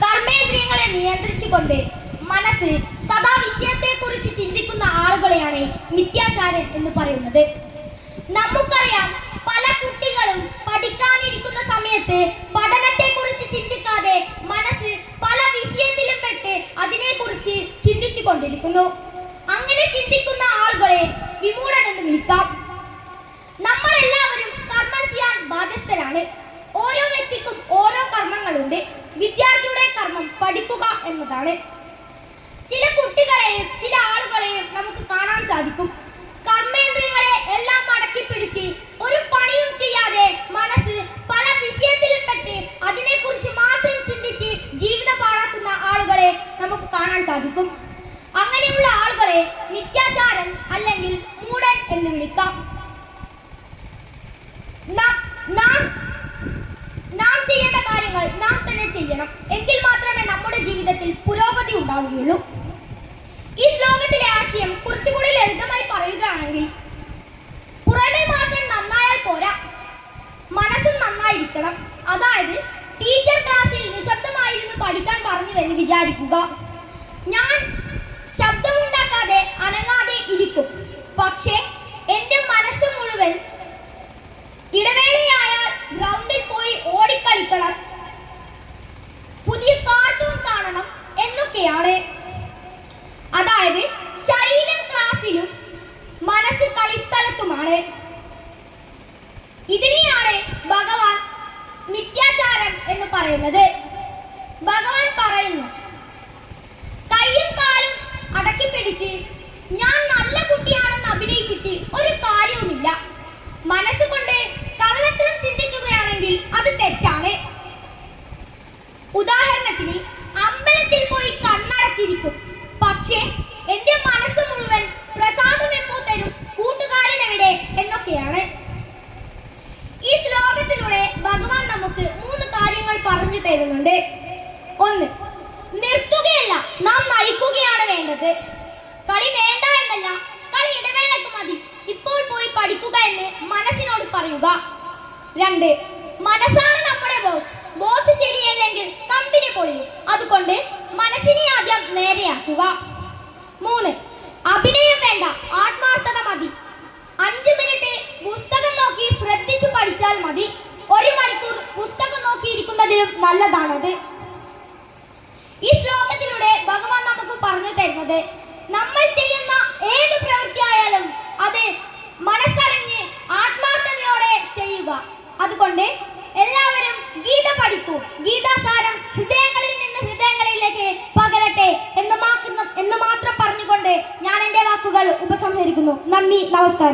കർമ്മേന്ദ്രിയങ്ങളെ നിയന്ത്രിച്ചുകൊണ്ട് മനസ്സ് സദാ വിഷയത്തെക്കുറിച്ച് ചിന്തിക്കുന്ന ആളുകളെയാണ് മിഥ്യാചാരൻ എന്ന് പറയുന്നത്. നമുക്കറിയാം, പല കുട്ടികളും പഠിക്കാനിരിക്കുന്ന സമയത്ത് പഠനത്തെക്കുറിച്ച് ചിന്തിക്കാതെ മനസ്സ് പല വിഷയത്തിലും പെട്ട് അതിനെക്കുറിച്ച് ചിന്തിച്ചു കൊണ്ടിരിക്കുന്നു. അങ്ങനെ ചിന്തിക്കുന്ന ആളുകളെ വിമൂഢൻ എന്ന് വിളിക്കാം. നമ്മളെല്ലാവരും കർമ്മം ചെയ്യാൻ ബാധ്യസ്ഥരാണ്. ഓരോ വ്യക്തിക്കും ഓരോ കർമ്മങ്ങളുണ്ട്. വിദ്യാർത്ഥിയുടെ കർമ്മം പഠിക്കുക എന്നതാണ്. ചില കുട്ടികളെയും ചില ആളുകളെയും നമുക്ക് കാണാൻ സാധിക്കും. കർമ്മേന്ദ്രിയങ്ങളെ എല്ലാം അടക്കി പിടിച്ച് ഒരു പണിയും ചെയ്യാതെ മനസ്സ് പല വിഷയത്തിലും പെട്ട് അതിനെക്കുറിച്ച് മാത്രം ചിന്തിച്ച് ജീവിതം പാഴാക്കുന്ന ആളുകളെ നമുക്ക് കാണാൻ സാധിക്കും. അങ്ങനെയുള്ള ആളുകളെ മിഥ്യാചാരൻ അല്ലെങ്കിൽ മൂഢൻ എന്ന് വിളിക്കാം. നാം ചെയ്യേണ്ട കാര്യങ്ങൾ നാം തന്നെ ചെയ്യണം. എങ്കിൽ മാത്രമേ നമ്മുടെ ജീവിതത്തിൽ പുരോഗതി ഉണ്ടാവുകയുള്ളൂ. ഈ ശ്ലോകത്തിലെ ആശയം കുറച്ചുകൂടി ലളിതമായി പറയുകയാണെങ്കിൽ, പുറമെ മാത്രം നന്നായാൽ പോരാ, മനസ്സും നന്നായിരിക്കണം. അതായത്, ടീച്ചർ ക്ലാസ്സിൽ നിശബ്ദമായിരുന്നു പഠിക്കാൻ പറഞ്ഞുവെന്ന് വിചാരിക്കുക. ഞാൻ ശബ്ദമുണ്ടാക്കാതെ അനങ്ങാതെ ഇരിക്കും. പക്ഷേ എന്റെ മനസ്സ് മുഴുവൻ ഇടവേളയായാൽ ഗ്രൗണ്ടിൽ പോയി ഓടിക്കളിക്കണം, പുതിയ കാർട്ടൂൺ കാണണം എന്നൊക്കെയാണ്. അതായത്, ശരീരം ക്ലാസ്സിലും മനസ്സ് കളിസ്ഥലത്തുമാണ്. ഇതിനെയാണ് ഭഗവാൻ മിഥ്യാചാരൻ എന്ന് പറയുന്നത്. ഭഗവാൻ പറയുന്നു, കൈയും കാലും അടക്കി പിടിച്ച് ഞാൻ നല്ല കുട്ടിയാണെന്ന് അഭിനയിച്ചിട്ട് ഒരു കാര്യവുമില്ല. മനസ്സുകൊണ്ട് കള്ളത്തരം ചിന്തിക്കുകയാണെങ്കിൽ അത് തെറ്റാണ്. ഉദാഹരണത്തിന്, അമ്പലത്തിൽ പോയി കണ്ണടച്ചിരിക്കും, പക്ഷേ എന്റെ മനസ്സ് മുഴുവൻ പ്രസാദം എപ്പോ തരും, കൂട്ടുകാരൻ എവിടെ എന്നൊക്കെയാണ്. ഈ ശ്ലോകത്തിലൂടെ ഭഗവാൻ നമുക്ക് 3 കാര്യങ്ങൾ പറഞ്ഞു തരുന്നുണ്ട്. 1. നിർത്തുകയല്ല, നാം നയിക്കുകയാണ് വേണ്ടത്. കളി വേണ്ട എന്നല്ല, കളി ഇടവേളക്ക് മതി, ഇപ്പോൾ പോയി പഠിക്കുക എന്ന് മനസ്സിനോട് പറയുക. 2. മനസ്സാണ് നമ്മുടെ ബോസ് ശരിയല്ലെങ്കിൽ കമ്പനി പൊളിയും. അതുകൊണ്ട് മനസ്സിനെ ആദ്യം നേരെയാക്കുക. 3. അഭിനയം വേണ്ട, ആത്മാർത്ഥത മതി. 5 മിനിറ്റ് പുസ്തകം നോക്കി ശ്രദ്ധിച്ചു പഠിച്ചാൽ മതി. 1 മണിക്കൂർ പുസ്തകം നോക്കിയിരിക്കുന്നതിലും നല്ലതാണത്. ഈ ശ്ലോകത്തിലൂടെ ഭഗവാൻ നമുക്ക് പറഞ്ഞു തരുന്നത്, നമ്മൾ ചെയ്യുന്ന ഏത് പ്രവൃത്തിയായാലും അത് മനസ്സറിഞ്ഞ് ആത്മാർത്ഥതയോടെ ചെയ്യുക. അതുകൊണ്ട് എല്ലാവരും ഗീത പഠിക്കൂ. ഗീതാസാരം ഹൃദയങ്ങളിൽ നിന്ന് ഹൃദയങ്ങളിലേക്ക് പകരട്ടെ എന്ന് മാത്രം പറഞ്ഞുകൊണ്ട് ഞാൻ എൻ്റെ വാക്കുകൾ ഉപസംഹരിക്കുന്നു. നന്ദി, നമസ്കാരം.